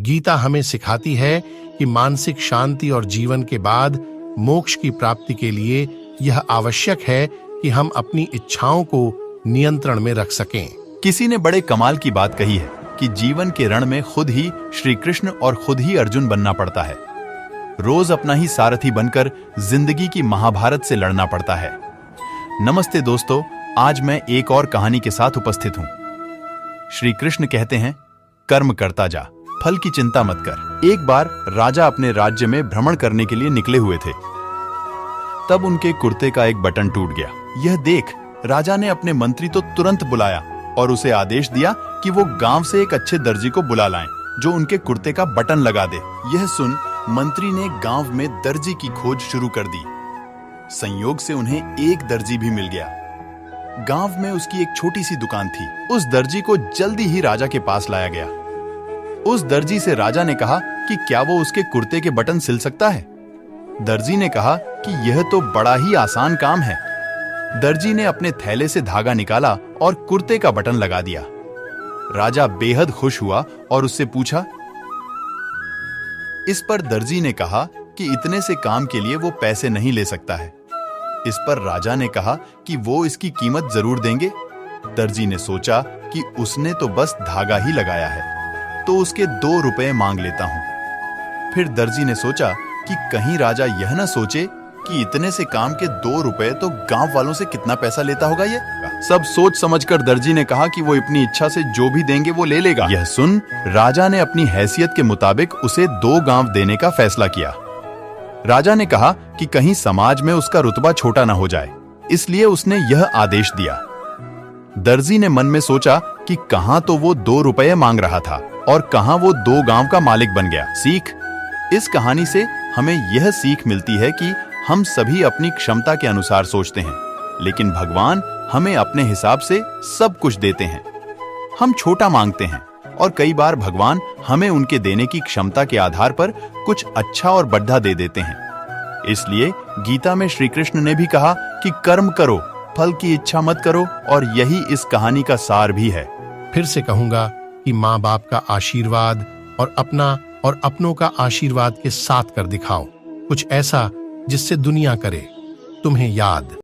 गीता हमें सिखाती है कि मानसिक शांति और जीवन के बाद मोक्ष की प्राप्ति के लिए यह आवश्यक है कि हम अपनी इच्छाओं को नियंत्रण में रख सकें। किसी ने बड़े कमाल की बात कही है कि जीवन के रण में खुद ही श्री कृष्ण और खुद ही अर्जुन बनना पड़ता है। रोज अपना ही सारथी बनकर जिंदगी की महाभारत से लड़ना पड़ता है। नमस्ते दोस्तों, आज मैं एक और कहानी के साथ उपस्थित हूं। श्री कृष्ण कहते हैं, कर्म करता जा, फल की चिंता मत कर। एक बार राजा अपने राज्य में भ्रमण करने के लिए निकले हुए थे। तब उनके कुर्ते का एक बटन टूट गया। यह देख राजा ने अपने मंत्री तो तुरंत बुलाया और उसे आदेश दिया कि वो गांव से एक अच्छे दर्जी को बुला लाएं, जो उनके कुर्ते का बटन लगा दे। यह सुन मंत्री ने गांव में दर्जी की खोज शुरू कर दी। संयोग से उन्हें एक दर्जी भी मिल गया। गांव में उसकी एक छोटी सी दुकान थी। उस दर्जी को जल्दी ही राजा के पास लाया गया। उस दर्जी से राजा ने कहा कि क्या वो उसके कुर्ते के बटन सिल सकता है। दर्जी ने कहा कि यह तो बड़ा ही आसान काम है। दर्जी ने अपने थैले से धागा निकाला और कुर्ते का बटन लगा दिया। राजा बेहद खुश हुआ और उससे पूछा। इस पर दर्जी ने कहा कि इतने से काम के लिए वो पैसे नहीं ले सकता है। इस पर राजा ने कहा कि वो इसकी कीमत जरूर देंगे। दर्जी ने सोचा कि उसने तो बस धागा ही लगाया है, तो उसके 2 रुपए मांग लेता हूं। फिर दर्जी ने सोचा कि कहीं राजा यह न सोचे कि इतने से काम के 2 रुपए तो गांव वालों से कितना पैसा लेता होगा ये। सब सोच समझकर दर्जी ने कहा कि वो अपनी इच्छा से जो भी देंगे वो ले लेगा। यह सुन राजा ने अपनी हैसियत के मुताबिक उसे 2 गांव देने का फैसला किया। राजा ने कहा कि कहीं समाज में उसका रुतबा छोटा ना हो जाए, इसलिए उसने यह आदेश दिया। दर्जी ने मन में सोचा कि कहां तो वो 2 रुपए मांग रहा था और कहां वो 2 गांव का मालिक बन गया। सीख, इस कहानी से हमें यह सीख मिलती है कि हम सभी अपनी क्षमता के अनुसार सोचते हैं, लेकिन भगवान हमें अपने हिसाब से सब कुछ देते हैं। हम छोटा मांगते हैं और कई बार भगवान हमें उनके देने की क्षमता के आधार पर कुछ अच्छा और बढ़ा दे देते हैं। इसलिए गीता में श्री कृष्ण ने भी कहा कि कर्म करो, फल की इच्छा मत करो, और यही इस कहानी का सार भी है। फिर से कहूंगा कि माँ बाप का आशीर्वाद और अपना और अपनों का आशीर्वाद के साथ कर दिखाओ कुछ ऐसा जिससे दुनिया करे तुम्हें याद।